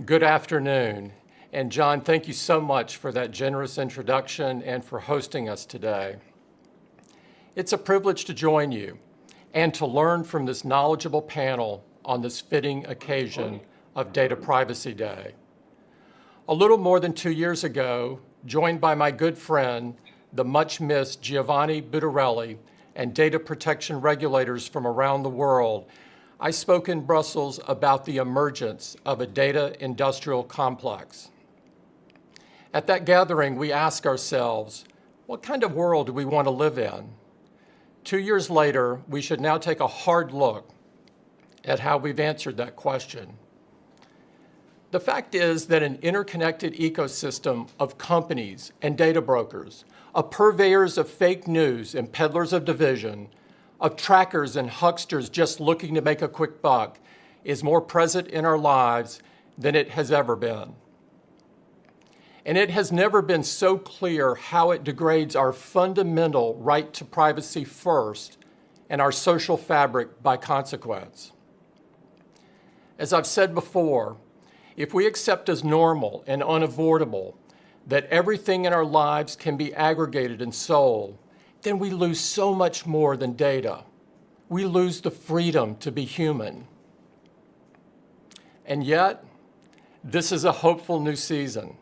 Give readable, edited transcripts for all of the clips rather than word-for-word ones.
Good afternoon. And John, thank you so much for that generous introduction and for hosting us today. It's a privilege to join you and to learn from this knowledgeable panel on this fitting occasion of Data Privacy Day. A little more than 2 years ago, joined by my good friend, the much-missed Giovanni Butarelli, and data protection regulators from around the world, I spoke in Brussels about the emergence of a data industrial complex. At that gathering, we asked ourselves, what kind of world do we want to live in? 2 years later, we should now take a hard look at how we've answered that question. The fact is that an interconnected ecosystem of companies and data brokers, of purveyors of fake news and peddlers of division, of trackers and hucksters just looking to make a quick buck, is more present in our lives than it has ever been. And it has never been so clear how it degrades our fundamental right to privacy first and our social fabric by consequence. As I've said before, if we accept as normal and unavoidable that everything in our lives can be aggregated and sold, then we lose so much more than data. We lose the freedom to be human. And yet, this is a hopeful new season,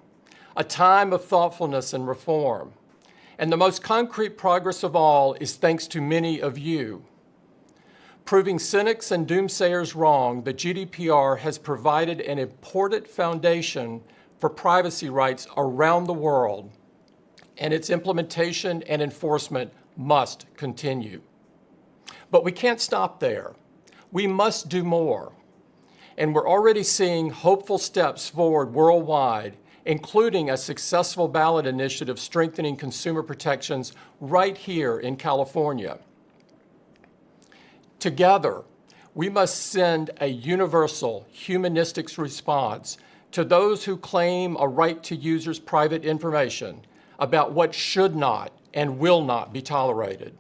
a time of thoughtfulness and reform. And the most concrete progress of all is thanks to many of you. Proving cynics and doomsayers wrong, the GDPR has provided an important foundation for privacy rights around the world, and its implementation and enforcement must continue. But we can't stop there. We must do more. And we're already seeing hopeful steps forward worldwide, including a successful ballot initiative strengthening consumer protections right here in California. Together, we must send a universal humanistic response to those who claim a right to users' private information about what should not and will not be tolerated.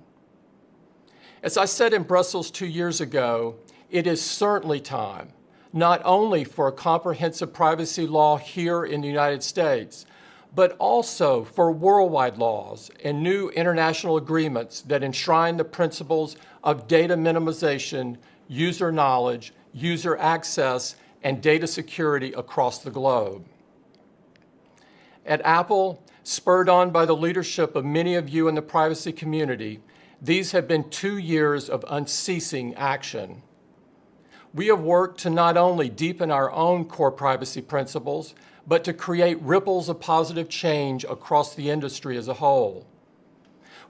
As I said in Brussels 2 years ago, it is certainly time, not only for a comprehensive privacy law here in the United States, but also for worldwide laws and new international agreements that enshrine the principles of data minimization, user knowledge, user access, and data security across the globe. At Apple, spurred on by the leadership of many of you in the privacy community, these have been 2 years of unceasing action. We have worked to not only deepen our own core privacy principles, but to create ripples of positive change across the industry as a whole.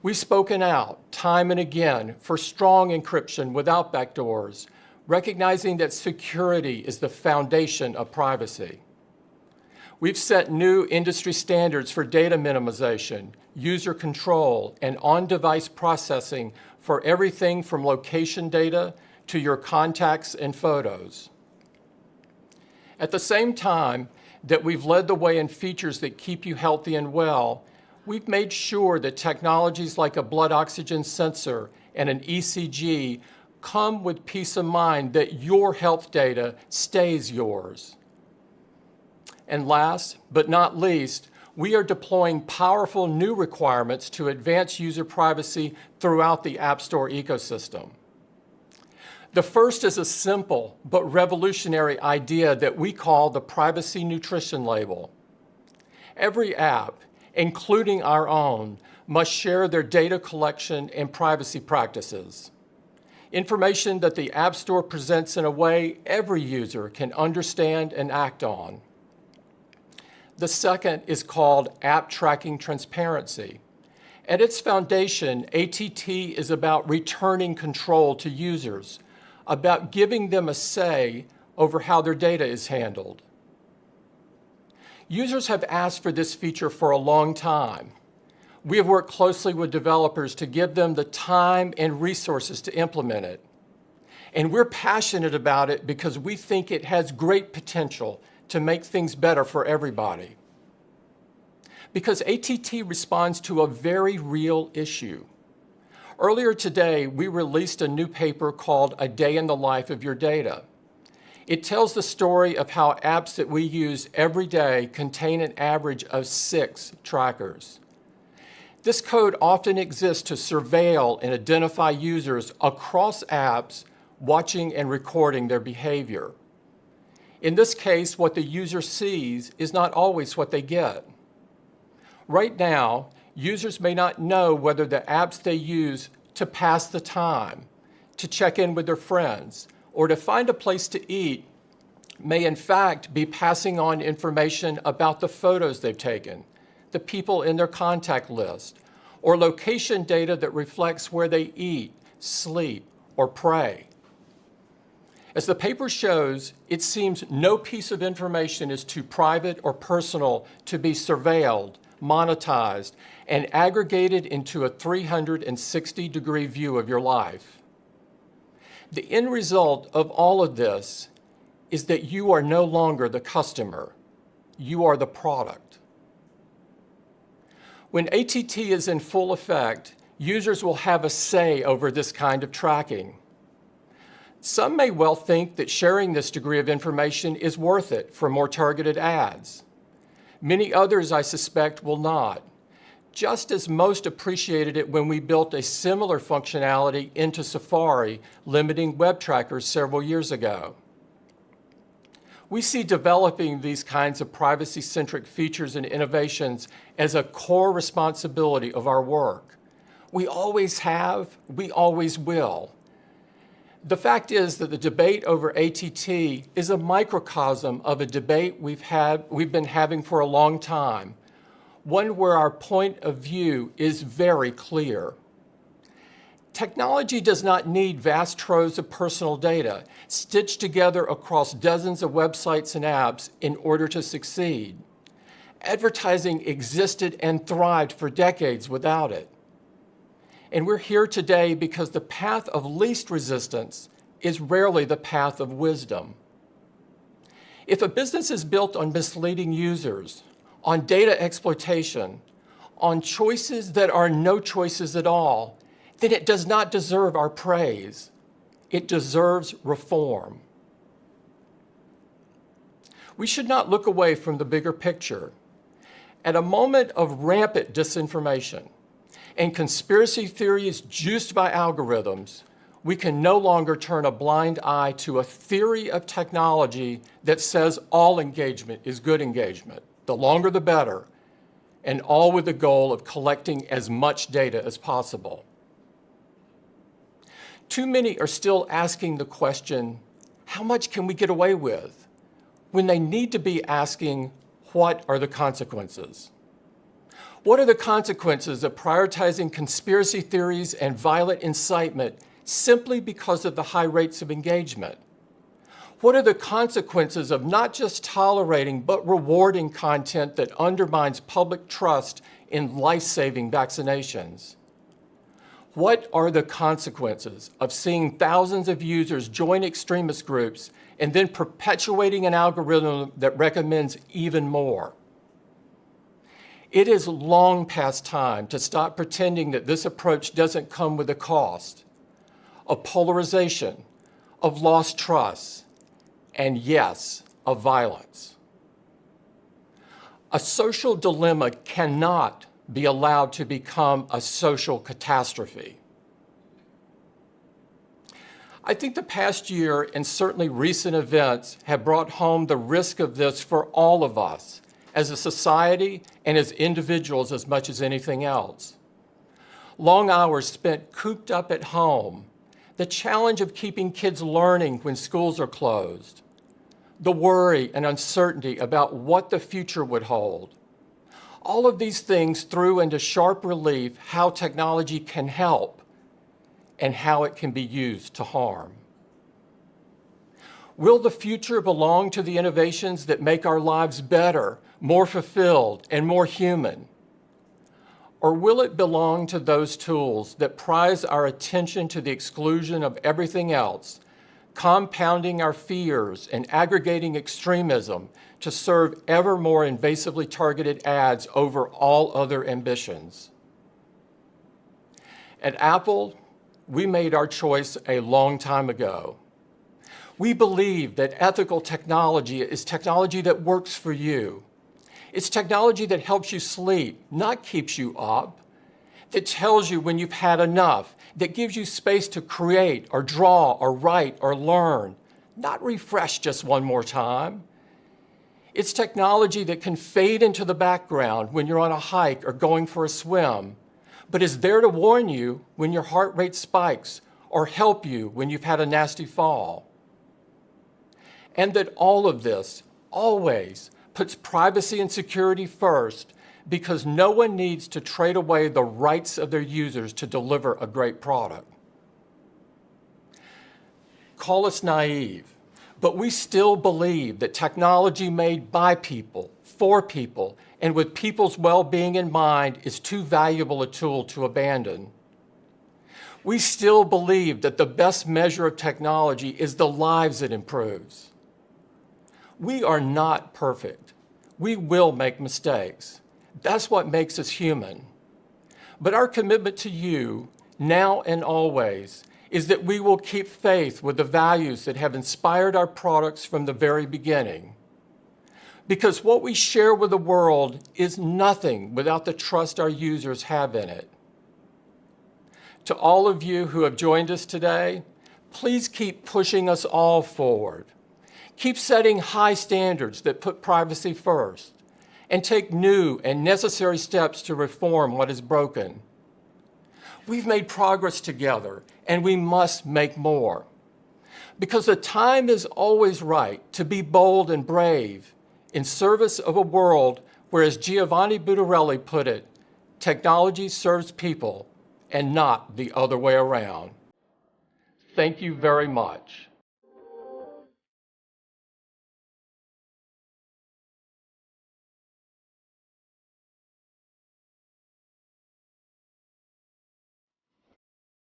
We've spoken out time and again for strong encryption without backdoors, recognizing that security is the foundation of privacy. We've set new industry standards for data minimization, user control, and on-device processing for everything from location data to your contacts and photos. At the same time that we've led the way in features that keep you healthy and well, we've made sure that technologies like a blood oxygen sensor and an ECG come with peace of mind that your health data stays yours. And last but not least, we are deploying powerful new requirements to advance user privacy throughout the App Store ecosystem. The first is a simple but revolutionary idea that we call the Privacy Nutrition Label. Every app, including our own, must share their data collection and privacy practices. Information that the App Store presents in a way every user can understand and act on. The second is called App Tracking Transparency. At its foundation, ATT is about returning control to users, about giving them a say over how their data is handled. Users have asked for this feature for a long time. We have worked closely with developers to give them the time and resources to implement it. And we're passionate about it because we think it has great potential to make things better for everybody. Because ATT responds to a very real issue. Earlier today, we released a new paper called A Day in the Life of Your Data. It tells the story of how apps that we use every day contain an average of 6 trackers. This code often exists to surveil and identify users across apps watching and recording their behavior. In this case, what the user sees is not always what they get. Right now, users may not know whether the apps they use to pass the time, to check in with their friends, or to find a place to eat may in fact be passing on information about the photos they've taken, the people in their contact list, or location data that reflects where they eat, sleep, or pray. As the paper shows, it seems no piece of information is too private or personal to be surveilled, monetized, and aggregated into a 360-degree view of your life. The end result of all of this is that you are no longer the customer. You are the product. When ATT is in full effect, users will have a say over this kind of tracking. Some may well think that sharing this degree of information is worth it for more targeted ads. Many others, I suspect, will not, just as most appreciated it when we built a similar functionality into Safari, limiting web trackers several years ago. We see developing these kinds of privacy-centric features and innovations as a core responsibility of our work. We always have, we always will. The fact is that the debate over ATT is a microcosm of a debate we've been having for a long time, one where our point of view is very clear. Technology does not need vast troves of personal data stitched together across dozens of websites and apps in order to succeed. Advertising existed and thrived for decades without it. And we're here today because the path of least resistance is rarely the path of wisdom. If a business is built on misleading users, on data exploitation, on choices that are no choices at all, then it does not deserve our praise. It deserves reform. We should not look away from the bigger picture. At a moment of rampant disinformation, and conspiracy theories juiced by algorithms, we can no longer turn a blind eye to a theory of technology that says all engagement is good engagement, the longer the better, and all with the goal of collecting as much data as possible. Too many are still asking the question, how much can we get away with? When they need to be asking, what are the consequences? What are the consequences of prioritizing conspiracy theories and violent incitement simply because of the high rates of engagement? What are the consequences of not just tolerating but rewarding content that undermines public trust in life-saving vaccinations? What are the consequences of seeing thousands of users join extremist groups and then perpetuating an algorithm that recommends even more? It is long past time to stop pretending that this approach doesn't come with a cost of polarization, of lost trust, and yes, of violence. A social dilemma cannot be allowed to become a social catastrophe. I think the past year and certainly recent events have brought home the risk of this for all of us, as a society and as individuals as much as anything else. Long hours spent cooped up at home, the challenge of keeping kids learning when schools are closed, the worry and uncertainty about what the future would hold. All of these things threw into sharp relief how technology can help and how it can be used to harm. Will the future belong to the innovations that make our lives better, more fulfilled, and more human? Or will it belong to those tools that prize our attention to the exclusion of everything else, compounding our fears and aggregating extremism to serve ever more invasively targeted ads over all other ambitions? At Apple, we made our choice a long time ago. We believe that ethical technology is technology that works for you. It's technology that helps you sleep, not keeps you up, that tells you when you've had enough, that gives you space to create or draw or write or learn, not refresh just one more time. It's technology that can fade into the background when you're on a hike or going for a swim, but is there to warn you when your heart rate spikes or help you when you've had a nasty fall. And that all of this always puts privacy and security first because no one needs to trade away the rights of their users to deliver a great product. Call us naive, but we still believe that technology made by people, for people, and with people's well-being in mind is too valuable a tool to abandon. We still believe that the best measure of technology is the lives it improves. We are not perfect. We will make mistakes. That's what makes us human. But our commitment to you, now and always, is that we will keep faith with the values that have inspired our products from the very beginning. Because what we share with the world is nothing without the trust our users have in it. To all of you who have joined us today, please keep pushing us all forward. Keep setting high standards that put privacy first, and take new and necessary steps to reform what is broken. We've made progress together, and we must make more. Because the time is always right to be bold and brave in service of a world where, as Giovanni Butarelli put it, technology serves people and not the other way around. Thank you very much.